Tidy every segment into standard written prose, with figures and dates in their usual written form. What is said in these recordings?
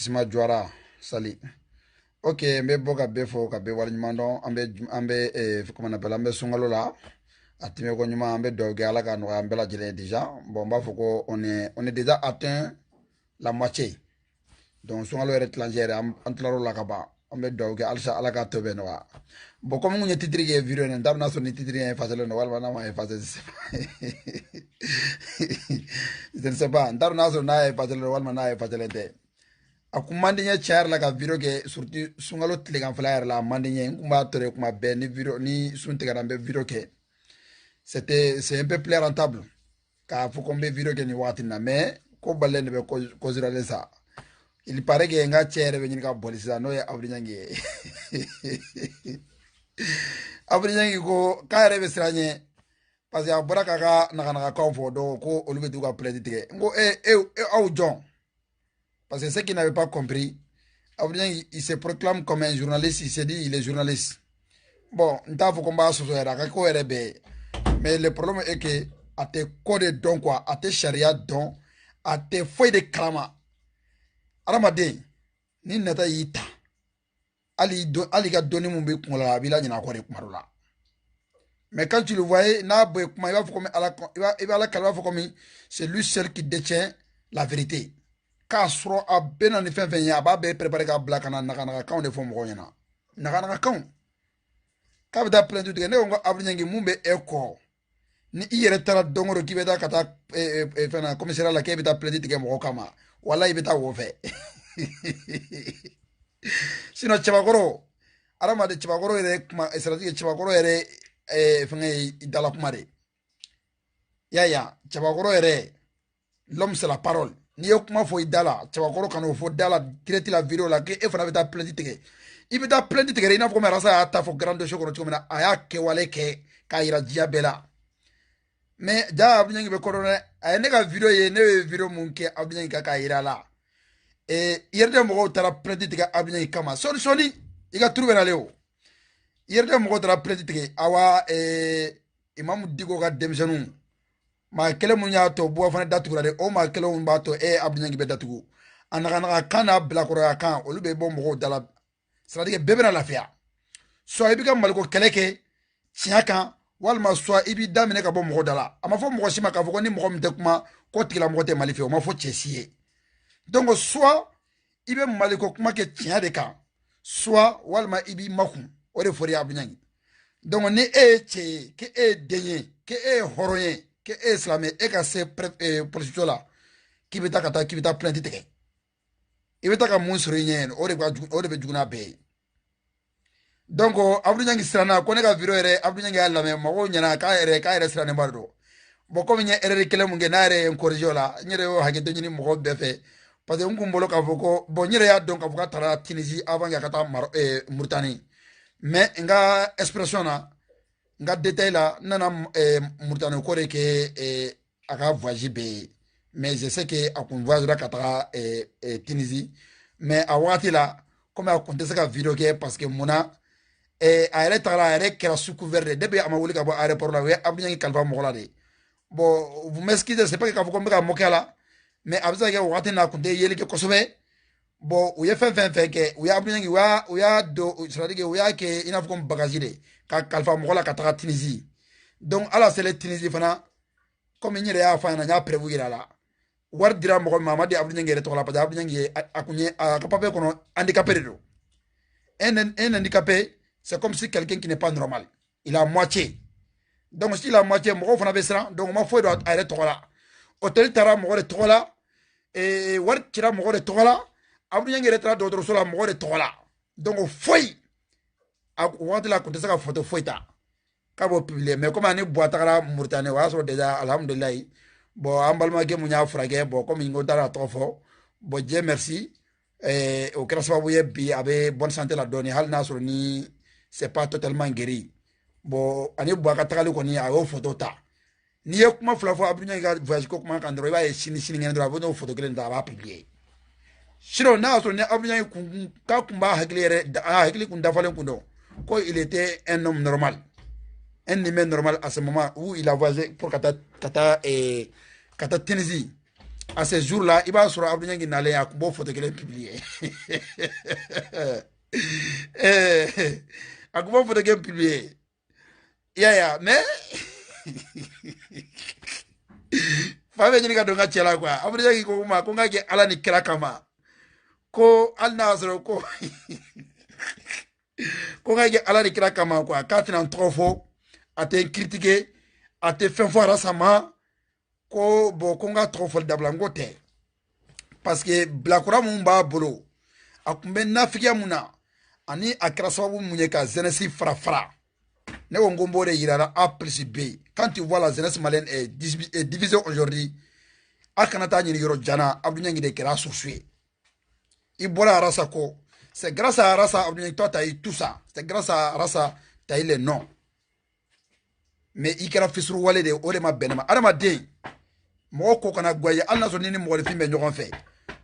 Kisma Juara, Sali. Ok, mbe boka befo ka be wal nyumando comment on appelle ambe sungalo la atime ko nyuma ambe doge ala ka no ambe la jele déjà bon ba foko on est déjà atteint la moitié donc sungalo est étranger antlaro la ka ba ambe doge alsa ala ka tobe no wa bon comme on est titré que vidéo ne ndam na so ni titré en face le no wal na ma en face je ne sais pas ndam na so na en face le wal na en face le akumandinya char la ka video ke surtout sungalo telegan flyer la mandinya ngumba tore kuma be ni video ni sunte garambe video ke c'est un peu plus rentable ka faut qu'on be video ke ni wati na mais ko balende be ko zirale ça il paraît que nga chere be nyika bolisa no ya abrinyangi abrinyangi ko kare be sranye parce que abura kaka na ka do ko olube du ka play tige ngo au John. Parce que ceux qui n'avaient pas compris, Abrien, il se proclame comme un journaliste, il s'est dit il est journaliste. Bon, il faut combattre ce soir, mais le problème est que, à tes codes donc quoi, à tes charia donc, à tes feuilles de klama, Aramade, ni nata yita, Ali ga donné mon bec pour la villa, il y a encore des marola. Mais quand tu le voyais, il va la calva, c'est lui seul qui détient la vérité. Ka soro a bena ni fɛn fɛn ye a b'a bɛɛ préparer ka bila ka na nakanakakanw de fɔ mɔgɔw ɲɛna nakanakakanw k'a bɛ taa plainte tigɛ ne ko n ko Abdou Niangi mun bɛ e kɔ ni i yɛrɛ taara don o don k'i bɛ taa ka taa fɛn na commissariat la k'e bɛ taa plainte tigɛ mɔgɔw kama wala i bɛ taa wo fɛ sinon cɛbakɔrɔ adamaden cɛbakɔrɔ yɛrɛ kuma siratigɛ cɛbakɔrɔ yɛrɛ fɛngɛ ye dala kuma de yaya cɛbakɔrɔ yɛrɛ l'homme c'est la parole. Ni yo kuma fo idala cɛbakɔrɔ kana o fo dala direct la vidéo la ke e fana bɛ taa plainte tigɛ i bɛ taa plainte tigɛ i n'a fɔ komi arasa y'a ta fɔ grand dossier kɔnɔ cogo min na a y'a kɛwale kɛ k'a yira diɲɛ bɛɛ la mais ja Abdou Niangi bɛ kɔrɔ dɛ a ye ne ka vidéo ye ne ye vidéo mun kɛ Abdou Niangi kan k'a yira a la i yɛrɛ de mɔgɔw taara plainte tigɛ Abdou Niangi kama sɔni i ka turu bɛ nalen o i yɛrɛ de mɔgɔw taara plainte tigɛ awa Imamu Diko ka denmisɛnninw ma kelen mun y'a to buwa fana datugura de o ma kelen mun b'a to Abdou Niangi bɛ datugu a nakanaka kan n'a bilakɔrɔya kan olu bɛ bɔ mɔgɔw dala c'est-à-dire bɛɛ bɛna lafiya soit i bɛ ka maliko kɛlɛ kɛ tiɲɛ kan walima soit i b'i daminɛ ka bɔ mɔgɔ dala a ma fɔ mɔgɔ si ma k'a fɔ ko ni mɔgɔ min tɛ kuma ko tigilamɔgɔ tɛ Mali fɛ o ma fɔ cɛ si ye donc soit i bɛ maliko kuma kɛ tiɲɛ de kan soit walima i b'i makun o de fɔra Abdou Niangi donc ni e ye cɛ ye ke e ye den ye ke e ye hɔrɔn ye ke e silamɛ e ka se polisiso la k'i bɛ taa plainte tigɛ i bɛ taa ka mun sɔrɔ i ɲɛ o de bɛ jugu n'a bɛɛ ye donc Abdou Niangi siranna ko ne ka vidéo yɛrɛ Abdou Niangi y'a lamɛn mɔgɔw ɲɛna k'a yɛrɛ sirannen ba de don bon comme n ye erreur kelen mun kɛ n'a yɛrɛ ye n corrigé o la n yɛrɛ y'o hakɛto ɲini mɔgɔw bɛɛ fɛ parce que n kun bolo k'a fɔ ko bon n yɛrɛ y'a dɔn k'a fɔ k'a taara Tunisie avant que a ka taa Mauritanie mais n ka expression na n ka détail la n nana Mauritanie ko de kɛ a ka voyage bɛɛ ye mais je sais que a kun voyagera ka taga Tunisie mais a wagati la comme a kun tɛ se ka vidéo kɛ parce que munna a yɛrɛ tagara a yɛrɛ kɛra sous couvert de depuis a ma wuli ka bɔ aéroport la o ye Abdou Niangi kalifa mɔgɔ la de bon vous m'excusez c'est pas k'a fɔ ko n bɛ ka moquer a la mais a bɛ se ka kɛ wagati na a kun tɛ yeli kɛ kosɛbɛ bon u ye fɛn fɛn kɛ u ye Abdou Niangi u y'a don c'est-à-dire u y'a kɛ i n'a fɔ ko bagaji de ka kalifa mɔgɔ la ka taga Tunisie donc ala selen Tunisie fana comme n yɛrɛ y'a fɔ a ɲɛna n y'a prévu yira a la wari dira mɔgɔ min ma a ma di Abdou Niangi yɛrɛ tɔgɔ la parce que Abdou Niangi a kun ye a ka papier kɔnɔ handicapé de don un handicapé c'est comme si quelqu'un qui n'est pas normal il a moitié donc s'il a moitié mɔgɔw fana bɛ siran donc o ma foyi dɔn a yɛrɛ tɔgɔ la hôtel taara mɔgɔ de tɔgɔ la wari cira mɔgɔ de tɔgɔ la Abdou Niangi yɛrɛ taara dɔgɔtɔrɔso la mɔgɔ de tɔgɔ la donc foyi a wagati la a kun tɛ se ka photo foyi ta k'a b'o publier mais comme ani buwa tagara Mauritanie o y'a sɔrɔ déjà alhamdulilayi bon an balimakɛ mun y'a furakɛ bon comme n ko taara a tɔgɔ fɔ bon Dieu merci o kɛra sababu ye bi a bɛ bonne santé la dɔɔni hali n'a sɔrɔ ni c'est pas totalement guéri bon ani buwa ka tagali kɔni a y'o photo ta n'i ye kuma fila fɔ Abdou Niangi ka voyage ko kuma kan dɔrɔn i b'a ye sinikɛnɛ dɔrɔn a bɛ n'o photo kelen ta a b'a publier sinon n'a y'a sɔrɔ ni Abdou Niangi k'a kun b'a hakili yɛrɛ a hakili kun dafalen kun dɔn ko il était un homme normal un humain normal à ce moment où il a voyagé pour ka taa Tunisie À ces jours-là, il va sur Abdou Niang n'allait à bon photo qu'elle publié. À bon photo qu'elle publié. Ya, mais fa be nyini ka donga chela kwa. Abdou Niang ko ma ko ngake ala ni kira kama. Ko al nazro ko ko ngake ala ni kira kama quoi. Quand tu en trop faux, à te critiquer, à te faire voir récemment ko bo ko nga trop faux dablango te. Parce que blakura mun b'a bolo a kun bɛ nafigiya mun na ani a kɛra sababu mun ye ka jeunesse fara fara ne ko n ko n b'o de yirara A plus B. Quand tu vois la jeunesse malienne est divisée aujourd'hui, a kana taa ɲini yɔrɔ jana Abdou Niang de kɛra soso ye. I bɔra Arasa ko c'est grâce à Arasa Abdou Niang toi t'as eu tout ça, c'est grâce à Arasa t'as eu les noms, mais i kɛra fisuru wale de o de ma bɛn ne ma. Adamaden mɔgɔ ko kana guwa ye hali n'a sɔrɔ ni ni mɔgɔnifin bɛ ɲɔgɔn fɛ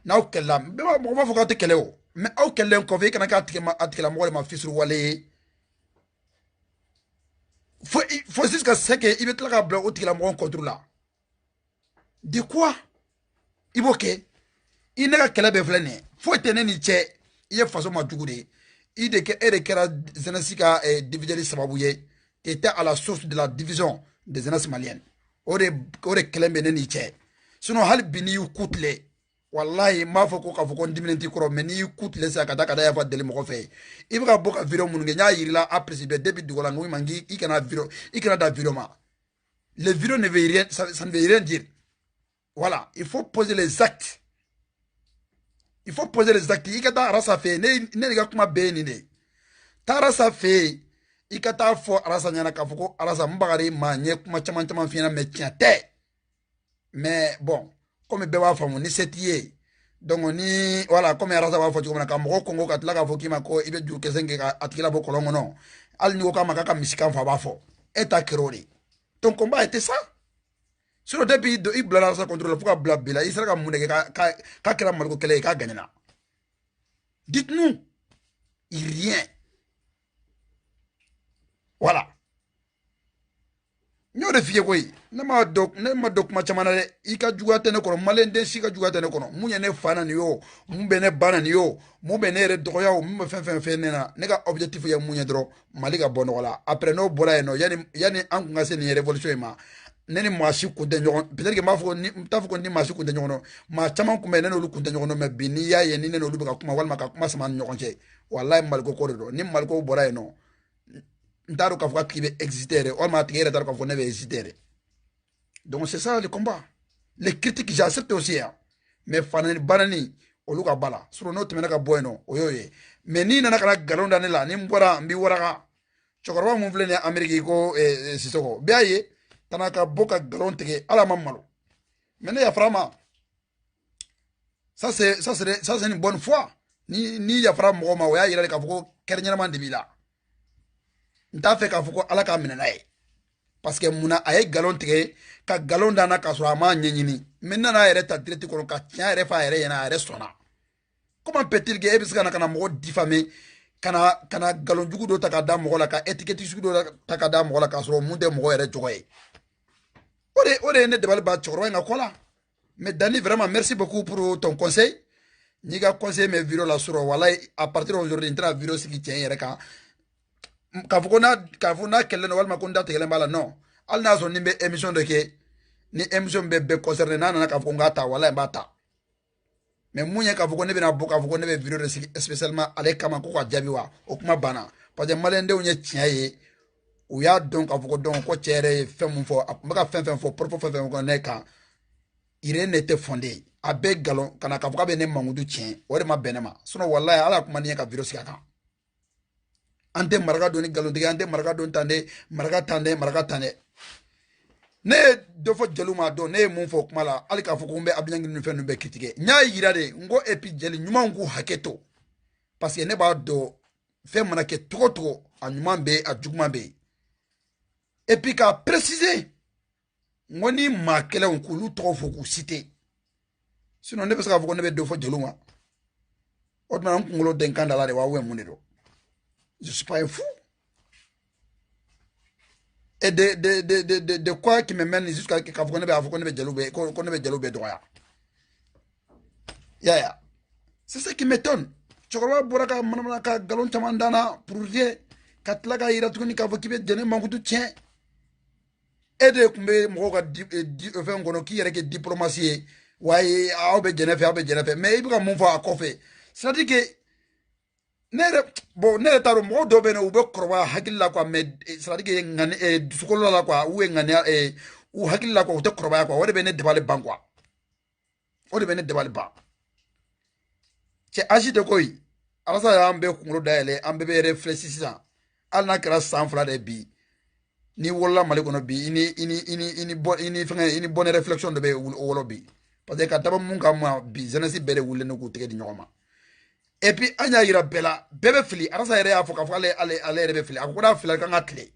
n'aw kɛlɛla mɔgɔ b'a fɔ k'aw tɛ kɛlɛ o, mais aw kɛlɛlen kɔfɛ i kana k'a tigilamɔgɔ de ma fisuru wale ye fo jusqu'à ce que i bɛ tila k'a bila o tigilamɔgɔ contre la de quoi i b'o kɛ i ne ka kɛlɛ bɛɛ filɛ nin ye foyi tɛ ne ni cɛ i ye faso ma jugu de ye i de kɛra jeunesse ka diviseli sababu ye t'étais à la source de la division des jeunesses maliennes o de kɛlɛ bɛ ne ni cɛ sinon hali bi n'i y'u ku tigɛ wallahi m'a fɔ ko k'a fɔ ko n diminen t'i kɔrɔ mais n'i y'i ku tigɛ sisan ka taa yafa deli mɔgɔ fɛ i bɛ ka bɔ ka vidéo minnu kɛ n y'a yirila A plus B depuis dugu la n ko i ma i kana da vidéo ma. Les vidéos ne veulent rien, ça ne veut rien dire. Voilà, il faut poser les actes. Il faut poser les actes. I ka taa Arasa fɛ ne de ka kuma bɛɛ ye nin de. Taa Arasa fɛ i ka taa fɔ Arasa ɲɛna k'a fɔ ko Arasa n bagari ma n ye kuma caman caman f'i ɲɛna mais tiɲɛ tɛ. Mais bon, comme bɛɛ b'a faamu ni se t'i ye donc ni voilà comme Arasa b'a fɔ cogo min na ka mɔgɔ kɔngɔ ka tila k'a fɔ k'i ma ko i bɛ juru kɛsɛ kɛ ka a tigi labɔ kɔlɔn kɔnɔ hali ni ko k'a ma k'a ka misikan fɔ a b'a fɔ e ta kɛra o de. Ton combat était ça. Sinon depuis i bila Arasa contre la fo ka bila bi la i sera ka mun de kɛ k'a kɛra Maliko kɛlɛ ye k'a gagnera. Dites-nous. Rien. Voilà. N'yo de f'i ye koyi ne ma dɔn kuma caman na dɛ i ka juguya tɛ ne kɔnɔ maliyɛn den si ka juguya tɛ ne kɔnɔ mun ye ne fa na nin ye o mun bɛ ne ba na nin ye o mun bɛ ne yɛrɛ dɔgɔya o mun bɛ fɛn fɛn fɛn ne na ne ka objectif ye mun ye dɔrɔn Mali ka bɔ nɔgɔ la après n'o bɔra yen nɔ yani an kun ka se nin révolution in ma ne ni maa si kun tɛ ɲɔgɔn peut-être que n t'a fɔ ko ni maa si kun tɛ ɲɔgɔn dɔn maa caman kun bɛ ne n'olu kun tɛ ɲɔgɔn dɔn mais bi n'i y'a ye ni ne n'olu bɛ ka kuma walima ka kuma sama ni ɲɔgɔn cɛ wallahi Maliko ko de don ni Maliko bɔra yen nɔ n t'a dɔn k'a fɔ k'a tigi bɛ exister yɛrɛ walima a tigi yɛrɛ t'a dɔn k'a fɔ ne bɛ exister yɛrɛ. Donc c'est ça le combat. Les critiques j'accepte aussi hein. Mais fanani banani oluka bala. Sur no temena ka boyno oyoye. Mais ni nana kana galon da ne la ni mbora mbi waraka. Chokoroba mun vle ne Amerique ko Sisoko. Biaye tanaka boka galon tege ala mamalo. Mais ne ya frama. Ça c'est une bonne foi. Ni ya frama mo ma oya yira ka foko kernyana man dibila. Nta fe ka foko ala ka minana e. Parce que muna aye galon tigɛ ka galon dana ka sɔrɔ a ma ɲɛɲini maintenant n'a yɛrɛ ta direct kɔnɔ ka tiɲɛ yɛrɛ f'a yɛrɛ ɲɛna a yɛrɛ sɔnna. Comment peut-il que e bɛ se ka na mɔgɔ diffamer kana galon jugu dɔ ta ka da mɔgɔ la ka étiquette sugu dɔ ta ka da mɔgɔ la ka sɔrɔ mun tɛ mɔgɔ yɛrɛ jɔgɔ ye. O de ye ne dabali ba cɛkɔrɔba in ka ko la. Mais Dani vraiment merci beaucoup pour ton conseil. N'i ka conseil mes vidéos la sɔrɔ walayi à partir d'aujourd'hui n tɛna vidéo sigi tiɲɛ yɛrɛ kan. K'a fɔ n'a kɛlɛ walima ko n da tigɛlen b'a la non hali n'a sɔrɔ ni bɛ émission dɔ kɛ ni émission bɛ bɛɛ concerné n'a nana k'a fɔ ko n k'a ta walayi n b'a ta mais mun ye k'a fɔ ko ne bɛna bɔ k'a fɔ ko ne bɛ vidéo de sigi spécialement ale kama ko ka jaabi wa o kuma banna parce que maliyɛndenw ye tiɲɛ ye u y'a dɔn k'a fɔ ko donc ko cɛ yɛrɛ ye fɛn mun fɔ a tun bɛ ka fɛn fɛn fɔ propos fɛn fɛn fɔ ne kan rien n'était fondé a bɛɛ galon ka na k'a fɔ k'a bɛ ne mankutu tiɲɛ o de ma bɛn ne ma sinon walayi ala kuma ni ye ka vidéo sigi a kan. An tɛ maraka dɔn ni nkalontigɛ an tɛ maraka dɔn tan dɛ maraka tan dɛ ne ye dɔ fɔ jeliw ma dɔn ne ye mun fɔ kuma la hali k'a fɔ ko n bɛ Abdou Niang ni fɛn ninnu bɛɛ critiquer n y'a yira de n ko et puis jeli ɲumanw k'u hakɛ to parce que ne b'a dɔn fɛn mana kɛ cogo cogo a ɲuman bɛ yen a juguman bɛ yen et puis k'a préciser n ko ni maa kɛlɛw k'olu tɔgɔ fɔ k'u citer sinon ne bɛ se k'a fɔ ko ne bɛ dɔ fɔ jeliw ma o tuma n kunkolo den kan da la de wa mun de don. Je suis pas un fou. Et de quoi qui me mène jusqu'à ce qu'on ne be jaloux be droit. Yaya. C'est ça qui m'étonne. Chokora Boraka Manamaka Galon Chamandana pour rien. Katlaga Iratuni Kavokibe Dene Mangutu tien. Ede kumbe Moga qui est diplomatie. Waye Aube Genefe. Mais il va m'envoyer à Kofe. C'est-à-dire que nere bon nere taro mo do bene ube krowa hakilla kwa med c'est-à-dire que ngane sukolo la kwa uwe ngane u hakilla kwa ute krowa kwa wode bene debale bangwa. Wode bene debale ba. Che agite koy alasa ya ambe kungro daele ambe be réfléchir ça alna kra sans fla de bi ni wala male kono bi ini bonne réflexion de be wolo bi parce que kataba mun kam bi jeunesse bere wulle no ko tege di nyoma et puis anya yira bela bebe fili alasa yere afoka fo ale rebe fili akoda fili kan atle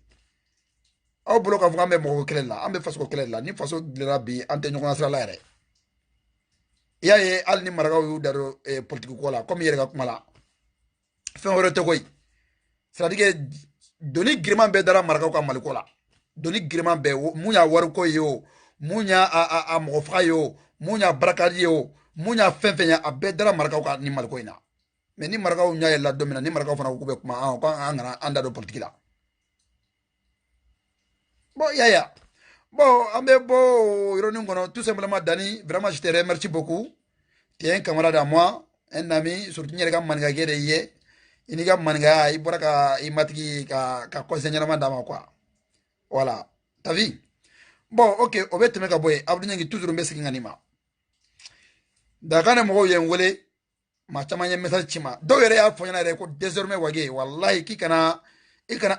aw bolo ka fo ambe mo ko la ambe faso ko la ni faso dira bi ante nyoma sala la yere ya ye al ni maragaw yu daro politique ko la comme yere ga kuma la fen wore to koy c'est-à-dire que doni griman be dara maragaw ka maliko la doni griman be munya war ko yo munya a mo fa yo munya barakadi yo munya fenfenya a be dara maragaw ka ni maliko ina mais ni maragaw nya yella domina ni maragaw fana ko be kuma an ko an ngana anda do politique la bon ya bon, bon, tout simplement, Dani, vraiment, je te remercie beaucoup. Tu es un camarade à moi, un ami, surtout, il y a un manga qui est hier. Il y a un manga, il y a un matki, qui conseille à quoi. Voilà. T'as vu? Bon, ok, on va te mettre à boire. Abdou Nyangi, toujours un message qui anima. Dakane mo yen wele, ma chama yen message chima. Do yere ya fo yana reko désormais wage, wallahi ki kana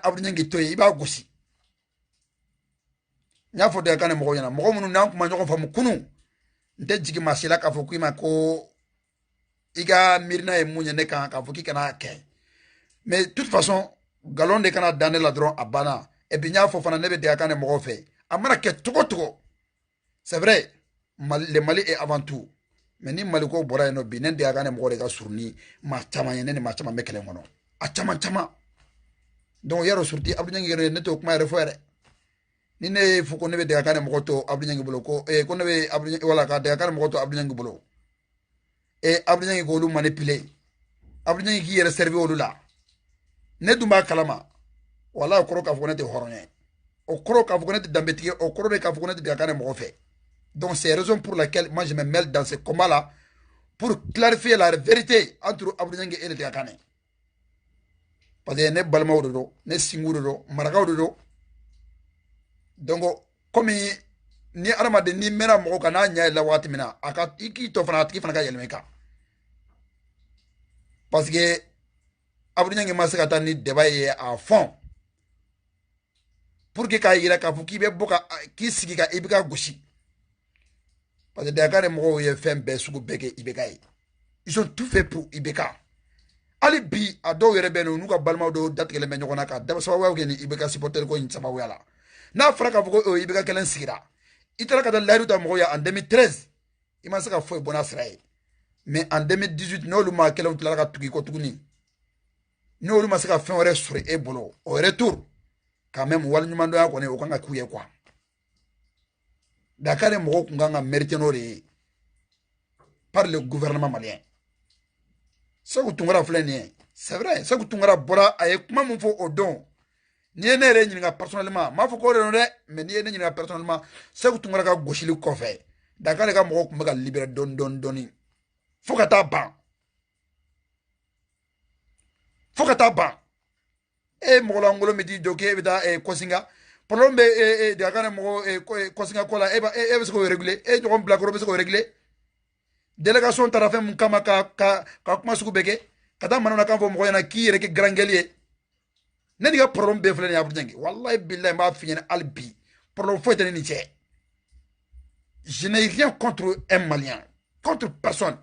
Abdou Nyangi toye, iba gusi. Nya fo de kana mo yana mo munu na kuma nyoko famu kunu nte jigi masila ka fo kuima ko iga mirna e munya ne kan ka fo ki kana ke mais de toute façon galon de kana daner la dron abana e bi nya fo fana ne be de kana mo fe amana ke togo c'est vrai le Mali est avant tout mais ni Mali ko bora no bi ne de kana mo de ka surni ma chama yene ne ma chama mekele ngono a chama donc yaro surti Abdou Nyangi ne to kuma refere ni ne fuko ne be de akane moto Abdou Nyangi bolo ko ko ne be Abdou wala ka de akane moto Abdou Nyangi bolo Abdou Nyangi ko lu manipuler Abdou Nyangi ki yere servi o la ne duma kalama wala ko ka fuko ne te horonye o ko ka fuko ne te dambetike o ko ka fuko ne te de akane mo fe donc c'est raison pour laquelle moi je me mêle dans ce combat là pour clarifier la vérité entre Abdou Nyangi et le de akane parce que ne balma do ne singuro do maragaw do donc comme ni arama de ni mena mo kana nya la wati mina aka iki to fana tiki fana ka yelmeka parce que Abdou Nyangi masaka ni débat ye à fond pour que ka yira ka fuki be boka ki sigi ka ibika gushi parce que Dakar mo ye fem be sugu beke ibeka ils ont tout fait pour ibeka ali bi ado yere be no nuka balma do datkele me nyona ka da sawa wa ni ibeka supporter ko insama wala na fraka fuko ibeka kelen sigira itara ka da lairu ta mo ya en 2013 ima saka foi bona sray mais en 2018 no luma kelen tula ka tuki ko tuguni no luma saka fin ore sur e bolo au retour quand même wal nyumando ya ko ne o kanga kuye kwa Dakar mo ko nganga mérité no par le gouvernement malien ce que tungara fleni c'est vrai ce que tungara bora ay kuma mo fo odon ni ne re nyinga personnellement ma fo ko re no mais ni ne nyinga personnellement ce que tungara ka goshili ko fe Dakar ka mo ko mega libérer doni fo ka ta ban e mo la ngolo mi di doke bita kosinga problème be Dakar mo kosinga ko la e be ko réguler e jo bla ko be ko réguler délégation tarafin mun kama ka kuma sugu beke kata manona kan fo mo yana ki yere ke grangelier ne diga problème be flene Abdou Nyangi wallahi billahi ma fi albi problème faut être ni tché je n'ai rien contre un malien contre personne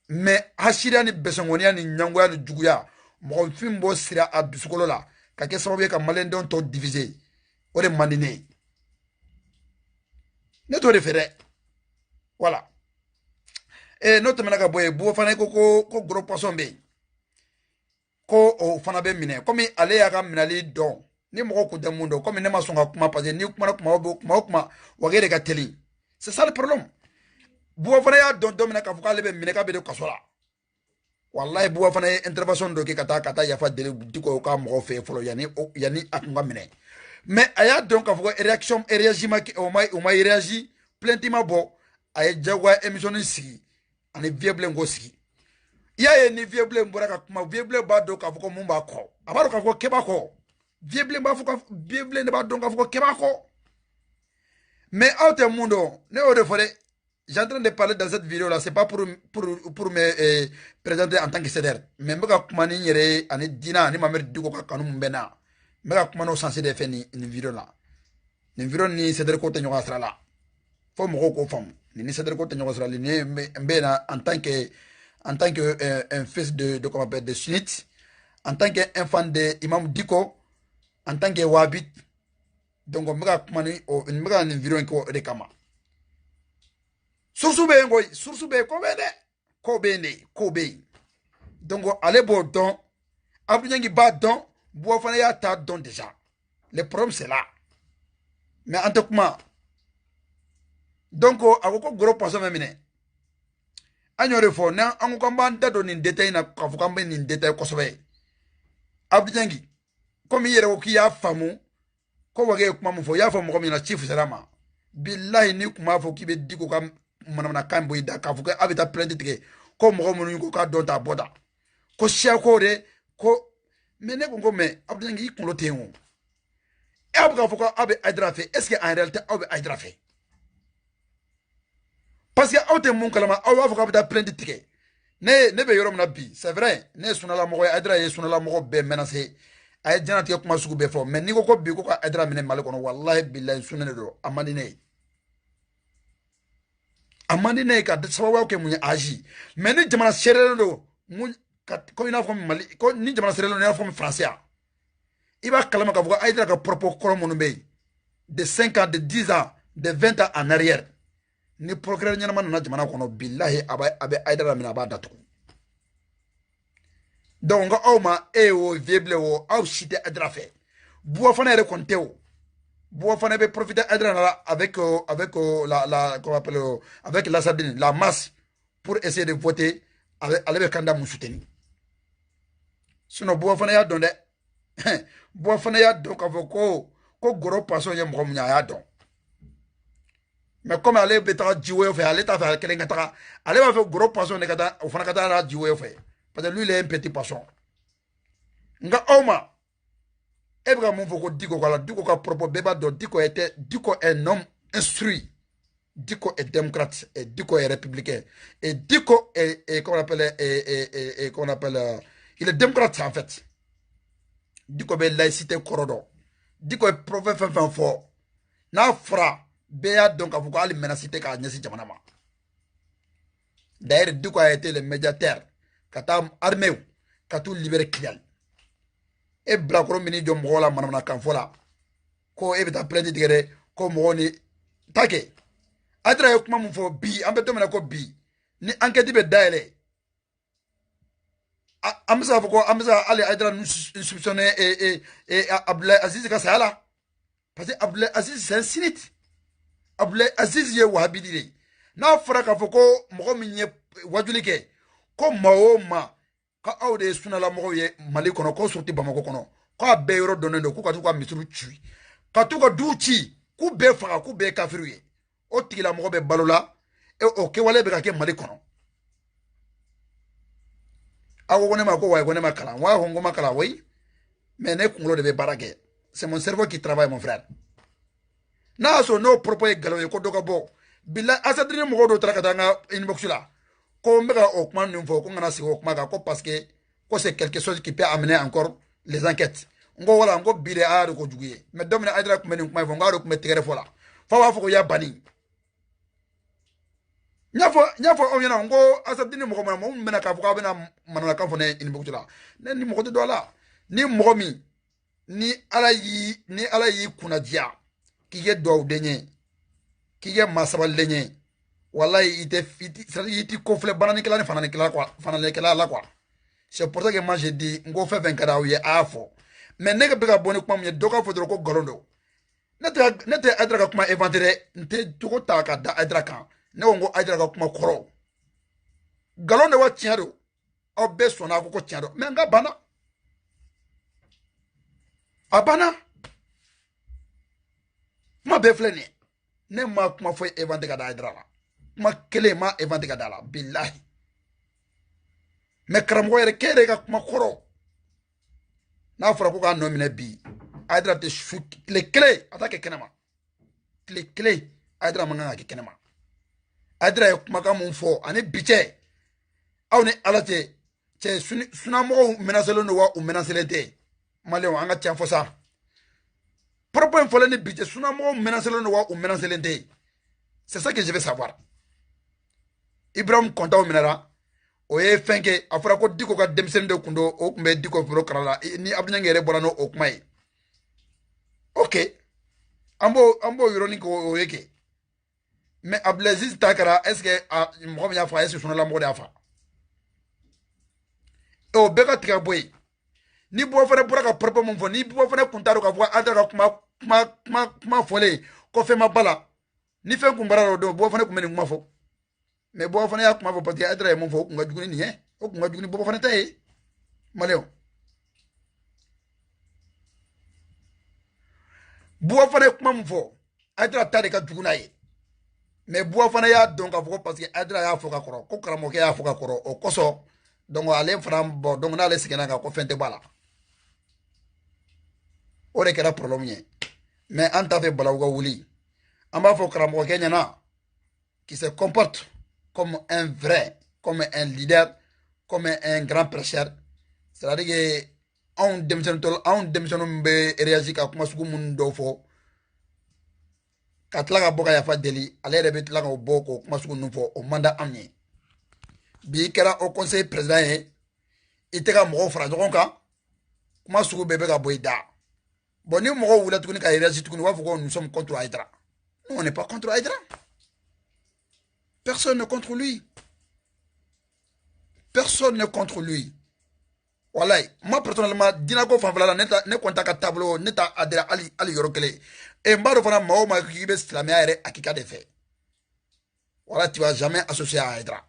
mais hashira ni besongonia ni nyangoya ni juguya mo fimbo sira a dusukolo la ka ke sababu ka malien don to diviser o de mandine ne to référé voilà et notre menaka boye bo fana ko gros poisson be ko o fana be mine comme ale ya ka minali don ni mo ko de mundo comme ne ma songa kuma parce que ni kuma wagere ka teli c'est ça le problème buwa fana ya don domina ka fuka lebe mineka be de kasola wallahi buwa fana intervention do ke kata yafa dele diko ka mo fe folo yani akunga mine mais aya donc ka fuka réaction réagima ki o mai réagi plentima bo ay jagwa émission ni sigi ani viable ngo sigi ya ni viable mbora ka kuma viable ba do ka fuka mumba ko abaro ka fuka keba ko viable ba fuka viable ne ba do ka fuka keba ko mais autre mundo ne o de fore. J'ai en train de parler dans cette vidéo là, c'est pas pour me présenter en tant que CDR. Mais je vais vous dire que je vais vous dire que je vais vous censé de faire une vidéo là. Une vidéo ni CDR côté nous sera là. Faut me reconfirmer. Ni CDR côté nous sera là. En tant que un fils de comment appelle de sunnite, en tant qu'enfant de Imam Diko, en tant que Wahhabite. Donc je vais vous dire une vidéo de Kama. Sursube ngoy sursube ko bene donc allez bon don abunyangi ba don bo fana ya ta don déjà le problème c'est là mais en tout cas donc akoko gros poisson memine anyore fo na anko mba ndado ni détail na kafuka mba ni détail ko sobe abunyangi comme yere ko ya famu ko wage kuma mu fo ya famu ko mina chief salama billahi ni kuma fo kibe diko kam manamana kambo ida kafuka abita plainte tike ko mo mo ko ka don ta boda ko sia ko de ko mene ko me abdangi kulo tenwo e abuka fuka abe hydrafe est ce que en réalité abe hydrafe parce que awte mon kalama awa fuka abita plainte tike ne be yorom na bi c'est vrai ne sunala mo hydra ye sunala mo be menacé ay janati kuma sugu be fo mais ni ko bi ko ka hydra mine mal kono wallahi billahi sunene do amani ne amandi ne ka sababu ke munya aji mais ni jamana serelo do mun ko ina fo mali ko ni jamana serelo ni fo français iba kalama ka fuka aidra ka propos koro monumbe de 5 ans de 10 ans de 20 ans en arrière ni progrès nyama na jamana kono billahi abe aidra mina ba datu donc awma o viable o aw shite adrafe buwa fana re konteo Bois fana be profiter avec comment appelle avec la Sabine la masse pour essayer de voter avec le candidat Mouchouteni. Sinon bois fana ya donné bois fana ya donc avoko ko gros poisson ya mo ya don. Mais comme aller beta jiwe fait aller ta faire kelenga ta aller va faire gros poisson ne kata o fana kata ra jiwe fait parce que lui il est un petit poisson. Nga oma Ebra mon voko diko kala diko ka propos beba do diko est un homme instruit. Diko est démocrate et Diko est républicain et Diko est comment on appelle il est démocrate en fait. Diko be laïcité korodo. Diko est prophète fin fort. Na fra beya donc avoko ali menacité ka nyesi jamana ma. D'ailleurs Diko a été le médiateur kata armée katu libérer Kidal. E blakoro mini jom mola manamana kan fola ko e beta plainte tigere ko mo ni take atra kuma mu fo bi ambe to mena ko bi ni enquête be daele amsa fo ko amsa ali atra soupçonné et Abdoulaye Aziz ka sala parce que Abdoulaye Aziz c'est un sunnite Abdoulaye Aziz ye wahabidi na fara ka fo ko mo mi nye wajulike ko ma ka awde sunala mo ye mali kono ko surti bamako kono ko be yoro donendo ku ka tu ka misuru chui ka tu ka duchi ku be fara ku be kafiru ye o tigila mo be balola e o ke wale be ka ke mali kono awo wona ma ko wa wona ma kala wa hongo ma kala way mais ne kungulo de be barake c'est mon cerveau qui travaille mon frère na so no propos galo ko doga bo billa asadri mo do trakata nga inbox la ko mbega okman numfo ko ngana si okma ka ko parce que ko c'est quelque chose qui peut amener encore les enquêtes ngo wala ngo bile a ko juguye mais domina adra ko men ko ngaro ko metigere fola fa wa fo ko ya bani nyafo o yana ngo asadini mo ko mo mena ka fo ka bena manana ka fo ne inbox la ne ni mo do la ni mo mi ni ala yi kuna dia ki ye do denye ki ye masabal denye wallahi iti kofle banani kila ni fanani kila quoi fanani kila la quoi c'est pour ça que moi j'ai dit ngo fait 20 kada ye afo mais nega bega boni kuma me doka fo ko golondo nete adra kuma inventere nte tuko ta ka da adra kan ne ngo Aïdara ka kuma koro galon de wa tiaro o be sona ko tiaro mais nga bana abana ma be flene ne ma kuma fo evante ka da Aïdara la ma kele ma evante ka da la billahi mais karamgo yere kere ka kuma koro n'a fɔra ko k'a nɔ minɛ bi Aïdara tɛ su tile kelen a t'a kɛ kɛnɛma tile kelen Aïdara man kan ka kɛ kɛnɛma Aïdara ye kumakan mun fɔ ani bi cɛ aw ni Ala cɛ sunamɔgɔw menacelen don wa u menacelen tɛ maliyɛnw an ka tiɲɛ fɔ sa propos in fɔlen ni bi cɛ sunamɔgɔw menacelen don wa u menacelen tɛ c'est ça que je veux savoir Ibrahim Kontaw minɛra o ye fɛn kɛ a fɔra ko Diko ka denmisɛnnin de kun don o kun bɛ Diko bolo kara la ni Abdou yɛrɛ bɔra n'o kuma ye ok an b'o yɔrɔnin kɛ o ye kɛ mais Abdelaziz ta kɛra est ce que mɔgɔ min y'a fɔ a est ce que sunnalamɔgɔ de y'a fɔ o bɛɛ ka tigɛ bɔ yen ni bɔ fana bɔra ka propos mun fɔ ni bɔ fana kun t'a dɔn k'a fɔ Aïdara ka kuma fɔlen ko fɛn ma ba la ni fɛn kun bara o don bɔ fana kun bɛ nin kuma fɔ mais bɔ fana y'a kuma fɔ parce que Aïdara ye mun fɔ o kun ka jugu ni nin ye o kun ka jugu ni bɔ fana ta ye maliyɛnw bɔ fana ye kuma mun fɔ Aïdara ta de ka jugu n'a ye mais bɔ fana y'a dɔn k'a fɔ ko parce que Aïdara y'a fɔ ka kɔrɔ ko karamɔgɔkɛ y'a fɔ ka kɔrɔ o kosɔn donc ale fana bɔ donc n'ale seginna kan ko fɛn tɛ b'a la o de kɛra problème ye mais an t'a fɛ balawu ka wuli an b'a fɔ karamɔgɔkɛ ɲɛna qui se comporte comme un vrai, comme un leader, comme un grand prêcheur. C'est-à-dire que on denmisɛnninw bɛ réagir ka kuma sugu minnu dɔw fɔ ka tila ka bɔ ka yafa deli ale yɛrɛ bɛ tila ka bɔ k'o kuma sugu ninnu fɔ o man di anw ye bi i kɛra au conseil président ye i tɛ ka mɔgɔw fara ɲɔgɔn kan kuma sugu bɛɛ bɛ ka bɔ i da bon ni mɔgɔw wulila tuguni ka réagir tuguni u b'a fɔ ko nous sommes contre Aïdara nous on n'est pas contre Aïdara. Personne ne contre lui. Personne ne contre lui. Voilà. Moi, personnellement, Dinako Fanfala, ne contact à tableau, ne t'a adhéré à l'Yorokele. Et Mbaro Fana Mahoma qui est Slamia à Kika de fait. Voilà, tu vas jamais associer à Aïdara.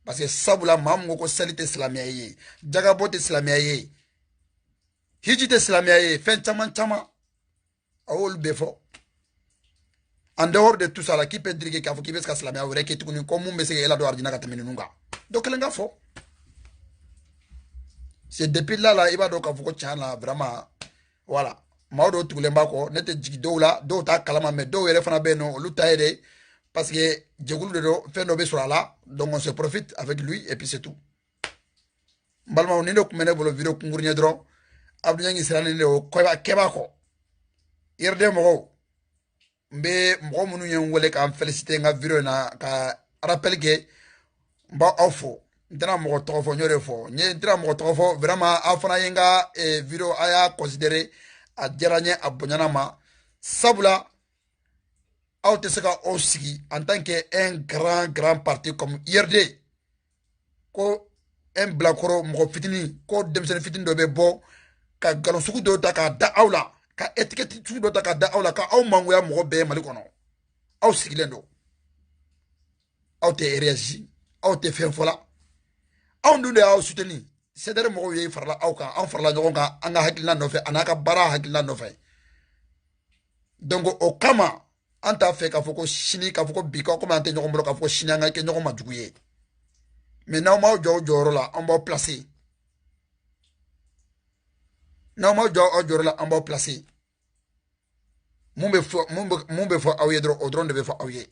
Parce que Saboula Mamoko Salite Slamiaye, Djagabote Slamiaye, Hijite Slamiaye, Fen Chaman Chama, Aoul Befo. En dehors de tout ça, là, qui peut dire qu'il faut qu'il y ait un vrai qui est comme on me sait là de Ardina Kataminunga. Donc, il y a un faux. C'est depuis là, il va donc avoir un vraiment. Voilà. Maudo Tulembako, n'était Jido là, d'autres Kalama, mais d'autres éléphants beno, l'utaide, parce que Djegoulou de fait nos sur là, donc on se profite avec lui et puis c'est tout. Balma, on est donc mené pour le vidéo Kungourniadron, Abdouyan Israël, au Kebako. Irde Moro. Mbe mɔgɔ minnu ye n wele k'an féliciter n ka vidéo na ka rappel kɛ n b'aw fo n tɛna mɔgɔ tɔgɔ fɔ n y'o de fɔ n tɛna mɔgɔ tɔgɔ fɔ vraiment aw fana ye n ka vidéo a y'a considéré a diyara n ye a bonyana ma sabula aw tɛ se ka aw sigi en tant que un grand parti comme IRD ko un bilakoro mɔgɔ fitinin ko denmisɛnnin fitinin dɔ bɛ bɔ ka nkalon sugu dɔw ta k'a da aw la ka étiquette sugu dɔ ta ka da aw la ka aw mangoya mɔgɔ bɛɛ Mali kɔnɔ aw sigilen don aw tɛ réagi aw tɛ fɛn fɔ la aw dun de y'aw soutenir c'est-à-dire mɔgɔw ye farala aw kan an farala ɲɔgɔn kan an ka hakilina nɔfɛ a n'a ka baara hakilina nɔfɛ donc o kama an t'a fɛ k'a fɔ ko sini k'a fɔ ko bi komi an tɛ ɲɔgɔn bolo k'a fɔ ko sini an ka kɛ ɲɔgɔn ma jugu ye mais n'aw m'aw jɔ o jɔyɔrɔ la an b'aw placer n'aw m'aw jɔ aw jɔyɔrɔ la an b'aw placer mun bɛ fɔ aw ye dɔrɔn o dɔrɔn de bɛ fɔ aw ye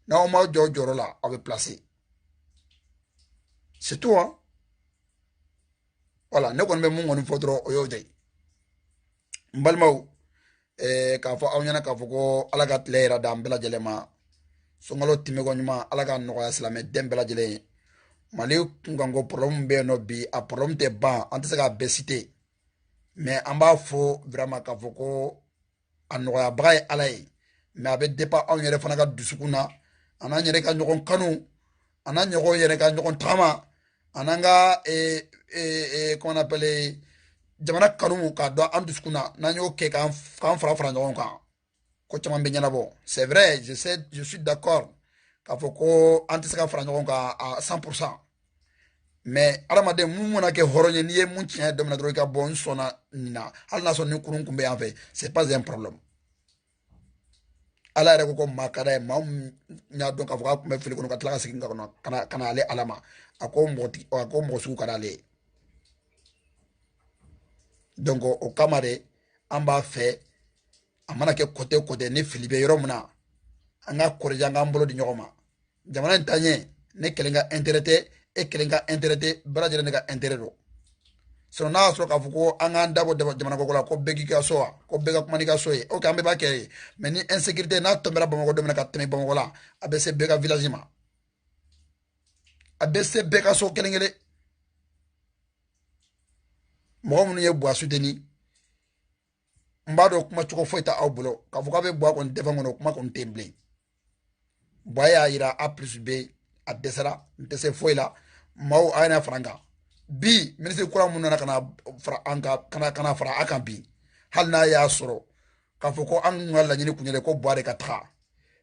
n'aw m'aw jɔ o jɔyɔrɔ la aw bɛ placer c'est tout hein voilà ne kɔni bɛ mun kɔni fɔ dɔrɔn o y'o de ye n balimaw k'a fɔ aw ɲɛna k'a fɔ ko ala ka tile yɛrɛ d'an bɛɛ lajɛlen ma sunkalo tɛmɛko ɲuman ala ka nɔgɔya silamɛden bɛɛ lajɛlen ye Mali kunkanko problème bɛ yen nɔ bi a problème tɛ ban an tɛ se k'a bɛɛ citer mais an b'a fɔ vraiment k'a fɔ ko a nɔgɔyabaga ye ala ye mais a bɛ dépend anw yɛrɛ fana ka dusukun na an n'an yɛrɛ ka ɲɔgɔn kanu an n'an yɛrɛ ka ɲɔgɔn tagama an n'an ka comment on appelle jamana kanu k'a dɔn an dusukun na n'an y'o kɛ k'an fara ɲɔgɔn kan C'est vrai, je suis d'accord. K'a fɔ ko an tɛ se ka fara ɲɔgɔn kan à 100%. Mais adamaden mun mana kɛ hɔrɔn ye n'i ye mun tiɲɛ don min na dɔrɔn i ka bɔ n sɔnna nin na hali n'a sɔrɔ ni kurun kun bɛ yan fɛ c'est pas un problème. Ala yɛrɛ ko ko maa ka d'a ye maa min y'a dɔn k'a fɔ k'a kun bɛ fili kɔnɔ ka tila ka segin ka na ale ala ma a ko mɔgɔ sugu ka d'ale ye. Donc o kama de an b'a fɛ a mana kɛ côté côté ni fili bɛ yɔrɔ min na an ka kɔrɔja an k'an bolo di ɲɔgɔn ma jamana in taaɲɛ ne kelen ka intérêt tɛ e kelen ka intérêt tɛ bɛɛ lajɛlen de ka intérêt don sinon n'a y'a sɔrɔ k'a fɔ ko an k'an dabɔ jamana kɔkɔ la ko bɛɛ k'i ka so wa ko bɛɛ ka kuma n'i ka so ye ok an bɛɛ b'a kɛ ye mais ni insécurité n'a tɛmɛra bamakɔ don min na ka tɛmɛ bamakɔ la a bɛ se bɛɛ ka village ma a bɛ se bɛɛ ka so kelen kelen mɔgɔ minnu ye buwa soutenir n b'a dɔn kuma cogo foyi tɛ aw bolo k'a fɔ k'a bɛ buwa kɔni tɛfɛn kɔnɔ kuma kɔni tɛ yen bilen buwa y'a yira A plus B a dɛsɛra n tɛ se foyi la maaw a yɛrɛ fara n kan bi minisiri kura minnu nana ka na fara an kan ka na fara a kan bi hali n'a y'a sɔrɔ k'a fɔ ko an ka laɲini kun ye ko buwa de ka taga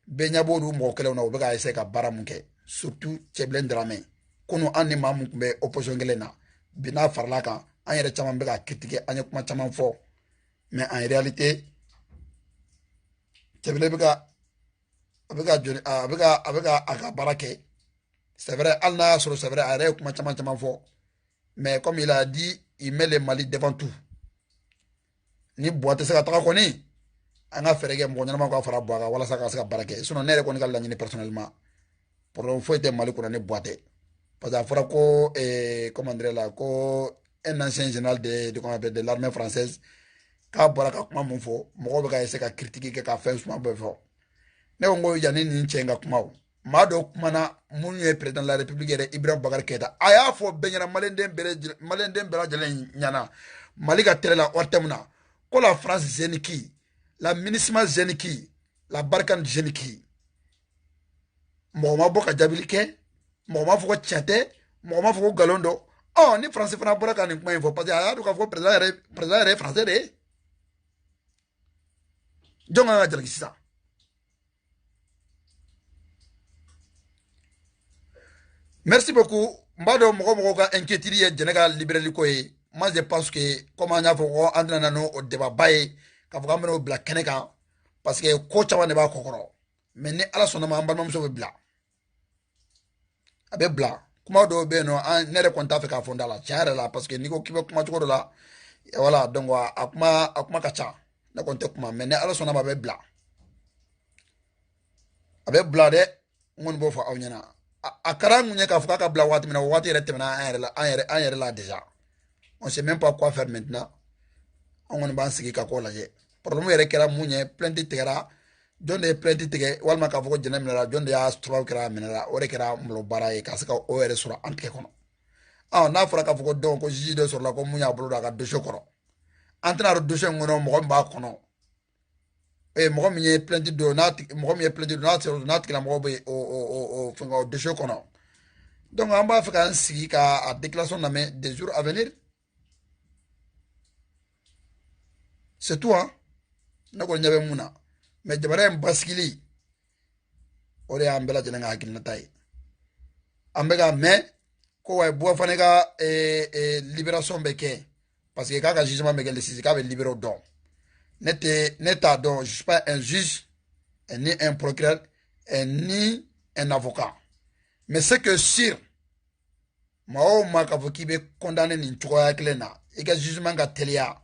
bɛɛ ɲɛ b'olu mɔgɔ kelenw na u bɛ ka essayer ka baara mun kɛ surtout Cɛbilen Daramɛ kunu an ni maa mun tun bɛ opposition kelen na bi n'a farala kan an yɛrɛ caman bɛ ka critiquer an ye kuma caman fɔ mais en réalité Cɛbilen bɛ ka a ka baara kɛ c'est vrai hali n'a y'a sɔrɔ c'est vrai a yɛrɛ ye kuma caman caman fɔ mais comme il a dit il met le Mali devant tout ni buwa tɛ se ka taga kɔni an ka fɛɛrɛ kɛ mɔgɔ ɲɛnama ka fara buwa kan walasa ka se ka baara kɛ sinon ne yɛrɛ kɔni ka laɲini personnellement problème foyi tɛ Mali kɔnɔ ni buwa tɛ parce que a fɔra ko comment dire la ko un ancien général de l'armée française k'a bɔra ka kuma mun fɔ mɔgɔw bɛ ka essayer ka critique kɛ ka fɛn suma bɛɛ fɔ ne ko n ko yanni nin cɛ in ka kuma o maa dɔ kumana mun ye président de la république yɛrɛ Ibrahim Boubacar Keïta a y'a fɔ bɛɛ ɲɛna maliyɛnden bɛɛ lajɛlen ɲɛna Mali ka télé la waati min na ko la France gêne qui la MINUSMA gêne qui la Barkhane gêne qui mɔgɔ ma bɔ ka jaabili kɛ mɔgɔ ma fɔ ko tiɲɛ tɛ mɔgɔ ma fɔ ko nkalon don ni France fana bɔra ka nin kuma in fɔ parce que a y'a dɔn k'a fɔ président yɛrɛ ye français de ye jɔn kan ka jalaki sisan. Merci beaucoup. Mbado mɔgɔ ka inquiétude ye jɛnɛ ka libérali ko ye. Moi je pense que comme an y'a fɔ ko an tɛna na n'o débat ba ye k'a fɔ k'an bɛn'o bila kɛnɛ kan parce que ko caman de b'a kɔkɔrɔ mais ni Ala sɔnna ma an balimamuso bɛ bila a bɛ bila kuma dɔw bɛ yen nɔ ne yɛrɛ kɔni t'a fɛ k'a fɔ n da la tiɲɛ yɛrɛ la parce que n'i ko k'i bɛ kuma cogo dɔ la voilà donc a kuma ka ca ne kɔni tɛ kuma mais ni Ala sɔnna ma a bɛ bila dɛ n kɔni b'o fɔ aw ɲɛna. A kɛra mun ye k'a fɔ k'a ka bila waati min na o waati yɛrɛ tɛmɛna an yɛrɛ la déjà on sait même pas quoi faire maintenant an kɔni b'an sigi ka ko lajɛ problème yɛrɛ kɛra mun ye plainte tigɛra jɔn de ye plainte tigɛ walima k'a fɔ ko jɛnɛ minɛra jɔn de y'a tubabu kɛra a minɛra o de kɛra malo baara ye ka se ka o yɛrɛ sɔrɔ an tigɛ kɔnɔ n'a fɔra k'a fɔ ko donc ko juge dɔ sɔrɔla ko mun y'a bolo don a ka dossier kɔrɔ an tɛna don dossier in kɔnɔ mɔgɔ min b'a kɔnɔ mɔgɔ min ye plainte don n'a tigilamɔgɔ bɛ o dossier kɔnɔ donc an b'a fɛ k'an sigi ka a déclaration lamɛn des jours à venir c'est tout ne kɔni ɲɛ bɛ mun na mais jamana in basigili o de y'an bɛɛ lajɛlen ka hakilinata ye an bɛ ka mɛn ko wa buwa fana ka libération bɛ kɛ parce que k'a ka jugement bɛ kɛ le 6 k'a bɛ libérer o dɔn ne t'a dɔn je suis pas un juge ni un procureur ni un avocat mais c'est que sûr maa o maa k'a fɔ k'i bɛ condamner nin cogoya kelen na i ka jugement ka teliya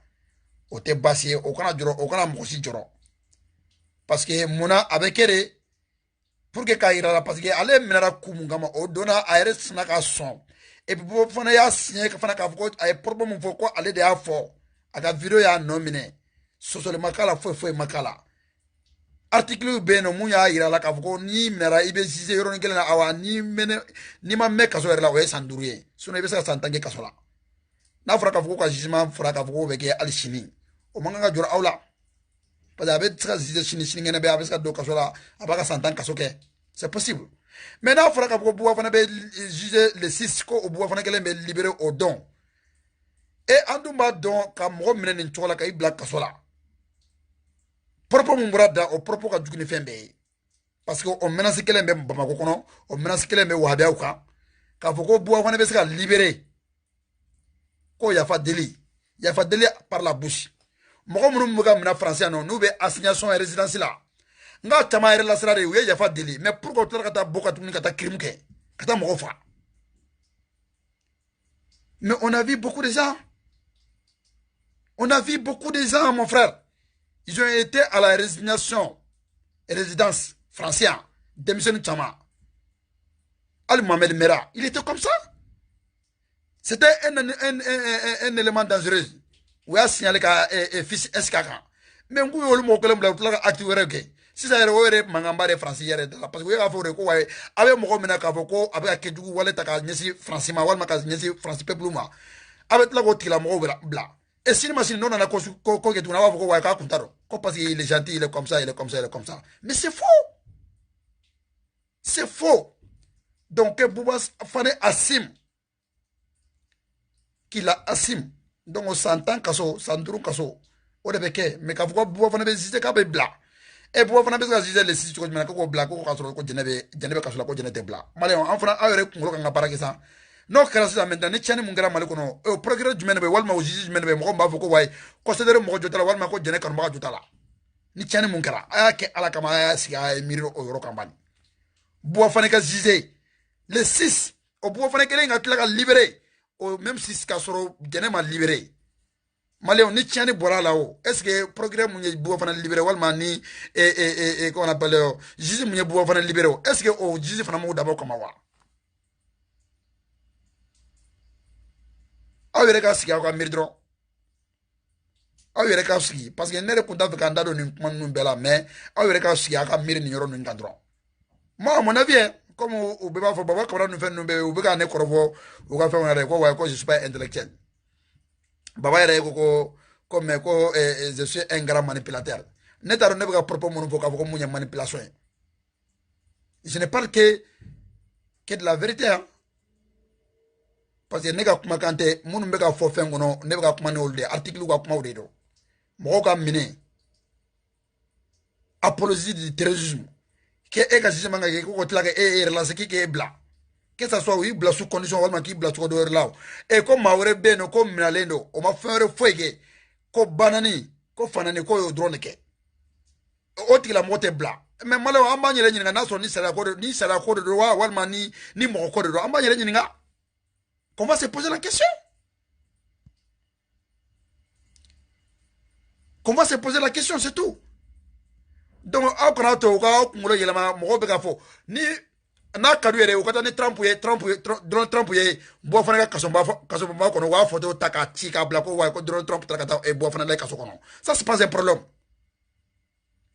o tɛ baasi ye o kana mɔgɔ si jɔrɔ parce que munna a bɛ kɛ de pour que k'a yira la parce que ale minɛra ku mun kama o donna a yɛrɛ sina ka sɔn et puis bɔ fana y'a signé fana k'a fɔ ko a ye propos mun fɔ ko ale de y'a fɔ a ka vidéo y'a nɔ minɛ sɔsɔli ma k'a la foyi ma k'a la article bɛ yen nɔ mun y'a yira la k'a fɔ ko n'i minɛra i bɛ juger yɔrɔnin kelen na awa n'i ma mɛn kaso yɛrɛ la o ye san 5 ye sinon i bɛ se ka san 10 kɛ kaso la n'a fɔra k'a fɔ ko ka jugement fɔra k'a fɔ k'o bɛ kɛ hali sini o man kan ka jɔrɔ aw la parce que a bɛ se ka juger sinikɛnɛ bɛ a bɛ se ka don kaso la a b'a ka san 10 kaso kɛ c'est possible mais n'a fɔra k'a fɔ ko buwa fana bɛ juger le 6 ko o buwa fana kelen bɛ libérer o don an dun b'a dɔn ka mɔgɔ minɛ nin cogo la ka i bila kaso la propos mun bɔra da o propos ka jugu ni fɛn bɛɛ ye parce que o menace kelen bɛ Bamako kɔnɔ o menace kelen bɛ wahabiyaw kan k'a fɔ ko Buwa fana bɛ se ka libérer ko yafa deli par la bouche mɔgɔ minnu bɛ ka mina français yan nɔ n'u bɛ assignation et résidence la n ka caman yɛrɛ lasira de u ye yafa deli mais pourquoi u tilala ka taa bɔ ka tuguni ka taa crime kɛ ka taa mɔgɔ faga mais on a vu beaucoup de gens mon frère ils ont été à la résignation et résidence française démissionné caman Ali Mohamed Mera il était comme ça c'était un élément dangereux u y'a signalé ka fils SK kan mais n k'u y'olu mɔgɔ kelen bila u tilala ka acte wɛrɛ kɛ sisan yɛrɛ o yɛrɛ mankanba de France yɛrɛ da la parce que u ye k'a fɔ de ko wayi a bɛ mɔgɔ minɛ k'a fɔ ko a bɛ ka kɛjugu wale ta ka ɲɛsin France ma walima ka ɲɛsin France peuple ma a bɛ tila k'o tigilamɔgɔw bila et sini ma sini n'o nana ko kɛ tuguni a b'a fɔ ko wayi k'a kun t'a dɔn ko parce que il est gentil il est comme ça mais c'est faux donc que Bouba Fane assume qu'il assume donc on s'entend kaso sanduru kaso o de bɛ kɛ mais k'a fɔ ko Bouba Fane bɛ zizé k'a bɛ bila et Bouba Fane bɛ se ka zizé le sisi cogo jumɛn na ko k'o bila ko k'a sɔrɔ ko jɛnɛ bɛ kaso la ko jɛnɛ tɛ bila maliyɛnw an fana aw yɛrɛ kunkolo kan ka baara kɛ sa n'o kɛra sisan maintenant ni tiɲɛni mun kɛra Mali kɔnɔ o procureur jumɛn de bɛ walima o juge jumɛn de bɛ mɔgɔ min b'a fɔ ko wayi considéré mɔgɔ jo t'a la walima ko jɛnɛ kanubaga jo t'a la ni tiɲɛni mun kɛra a y'a kɛ Ala kama a y'a sigi a ye miiri o yɔrɔ kan bani Bouba Fane ka zizé le 6 o Bouba Fane kelen ka tila ka libérer o même si k'a sɔrɔ jɛnɛ ma libérer Malien ni tiɲɛni bɔra la o est ce que procureur mun ye Bouba Fane libérer walima ni qu'on appelle juge mun ye Bouba Fane libérer o est ce que o juge fana m'o dabɔ kama wa aw yɛrɛ ka sigi aw ka miiri dɔrɔn aw yɛrɛ ka sigi parce que ne yɛrɛ kun t'a fɛ k'an da don nin kuma ninnu bɛɛ la mais aw yɛrɛ ka sigi aw ka miiri nin yɔrɔ ninnu kan dɔrɔn moi à mon avis comme u bɛɛ b'a fɔ Baba Kamara ninnu fɛn ninnu bɛɛ u bɛ ka ne kɔrɔfɔ u ka fɛnw yɛrɛ ko ouais ko je suis pas intellectuel Baba yɛrɛ ko mais ko je suis un grand manipulateur ne t'a dɔn ne bɛ ka propos minnu fɔ k'a fɔ ko mun ye manipulation ye je ne parle que de la vérité hein parce que ne ka kumakan tɛ minnu bɛ ka fɔ fɛn kɔnɔ ne bɛ ka kuma n'olu de article ka kumaw de don mɔgɔw ka minɛ apologie du terrorisme que e ka jugement ka kɛ ko tila ka e yɛrɛ lase k'i k'e bila que ça soit u y'i bila sous condition walima k'i bila cogo dɔ wɛrɛ la o ko maa wɛrɛ bɛ yen nɔ ko minɛlen don o ma fɛn wɛrɛ foyi kɛ ko banani ko fanani ko y'o dɔrɔn de kɛ o tigilamɔgɔ tɛ bila mais maliyɛnw an b'an yɛrɛ ɲininka n'a sɔrɔ ni sariya ko de don wa walima ni mɔgɔ ko de don an b'an yɛrɛ ɲininka qu'on va se poser la question. C'est tout. Donc, aw kana to u ka kunkolo yɛlɛma mɔgɔw bɛ ka fɔ ni n'a ka d'u yɛrɛ u ka taa ni Trump ye Bouba Fane ka kasobonba kɔnɔ u b'a photo ta k'a ci k'a bila ko wa ko Donald Trump taara ka taa Bouba Fane la kaso kɔnɔ ça c'est pas un problème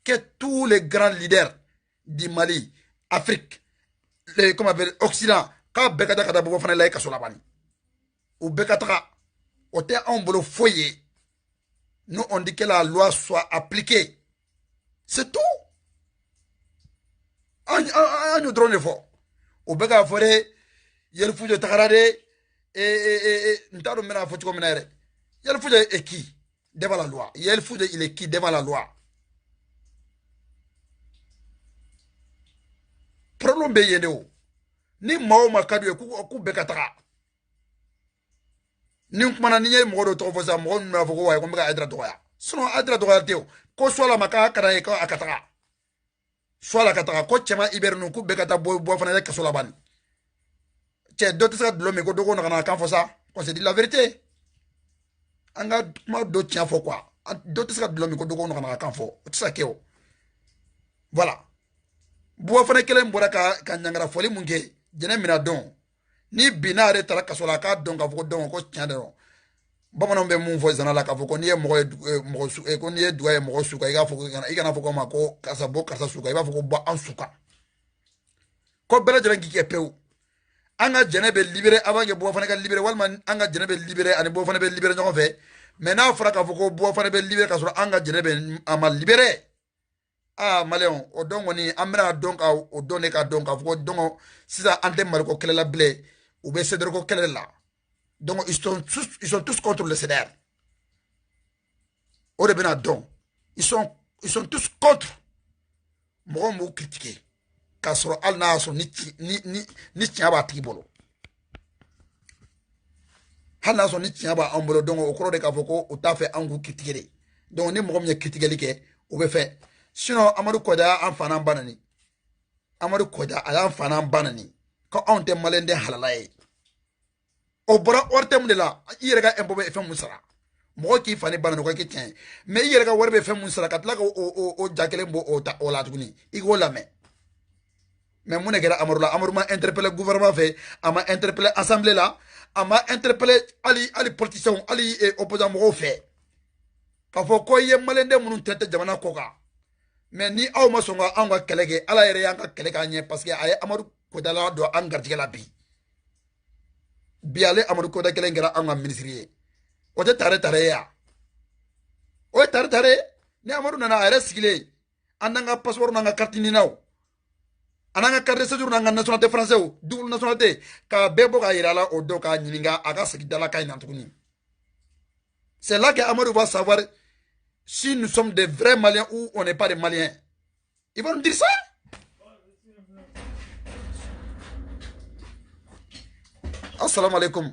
que tous les grands leaders du Mali Afrique comment appelle Occident k'a bɛɛ ka taa ka taa Bouba Fane la kaso la bani u bɛɛ ka taga o tɛ anw bolo foyi ye nous on dit que la loi soit appliquée c'est tout an y'o dɔrɔn de fɔ o bɛ k'a fɔ de Yɛli Fujo tagara de n t'a dɔn n bɛna fɔ cogo min na yɛrɛ Yɛli Fujo est qui devant la loi Yɛli Fujo il est qui devant la loi problème bɛ yen de o ni maa o maa ka d'u ye k'u bɛɛ ka taga ni n kumana ni n ye mɔgɔ dɔ tɔgɔ fɔ sisan mɔgɔ ninnu b'a fɔ ko wayi ko n bɛ ka Hayidara dɔgɔya sinon Hayidara dɔgɔya tɛ o ko soit la ma k'a ka d'a ye k'a ka taga soit la ka taga ko cɛman Ibɛri ninnu k'u bɛɛ ka taa Bouba Fane la kaso la bani cɛ dɔ tɛ se ka dulɔ min ko dɔ ko na kan fɔ sa on se dit la vérité an ka kuma dɔ tiɲɛ fɔ quoi dɔ tɛ se ka dulɔ min ko dɔ ko na kan fɔ o tɛ se ka kɛ o voilà Bouba Fane kelen bɔra ka ɲangara fɔli mun kɛ jɛnɛ mina dɔn ni bi n'a yɛrɛ taara kaso la k'a dɔn k'a fɔ ko dɔn ko tiɲɛ dɔrɔn bamananw bɛ mun fɔ zana la k'a fɔ ko n'i ye mɔgɔ ye ko n'i ye duga ye mɔgɔ suka i kana fɔ ko ma ko karisa bɔ karisa suka i b'a fɔ ko bɔ an suka ko bɛɛ lajɛlen k'i kɛ pewu an ka jɛnɛ bɛ libéré avant que Bouba Fane ka libéré walima an ka jɛnɛ bɛ libéré ani Bouba Fane bɛ libéré ɲɔgɔn fɛ mais n'a fɔra k'a fɔ ko Bouba Fane bɛ libéré k'a sɔrɔ an ka jɛnɛ bɛ a ma libéré maliyɛnw o dɔn kɔni an bɛna dɔn ka o dɔn de ka dɔn k'a fɔ ko dɔn sisan an tɛ Maliko kɛlɛ la bilen u bɛ CEDEAO kɛlɛ la donc ils sont tous contre le CEDEAO o de bɛna dɔn ils sont Ils sont tous contre. Moi, je critiquer. Car sur Al-Na, ni tiaba tibolo. Al-Na, ni tiaba ambolo, donc au cours de Kavoko, au tafé, en vous critiquer. Donc, ni moi, je critiquer, ou be fait. Sinon, Amadou Koda, en fanant banani. Amadou Koda, en fanant banani. Quand on te malende halalaye. Au bras, ortem de là, il y a un peu de femme moussara. Moi qui fallait banano qui tient. Mais il y a un peu de femme moussara, quand là, au Jacqueline, au Latuni, il go la main. Mais mon égard, Amadou m'a interpellé le gouvernement, m'a interpellé l'assemblée là, m'a interpellé Ali politiciens, Ali opposants au fait. Quand vous voyez malende mon tête de Koga. Mais ni aw ma songa an ga kelege ala yere yan ka kelega nye parce que ay Amadou Kodala do an gardige la bi ale Amadou Koda kelengera an ga ministrie o te tare ya o tare ni Amadou nana ayre sigile ananga passeport nanga carte ni naw ananga carte de séjour nanga nationalité français ou double nationalité ka bebo ga yira la o do ka nyininga aga sigidala kay nantukuni. C'est là que Amadou va savoir si nous sommes des vrais Maliens ou on n'est pas des Maliens. Ils vont nous dire ça. Assalamu alaikum.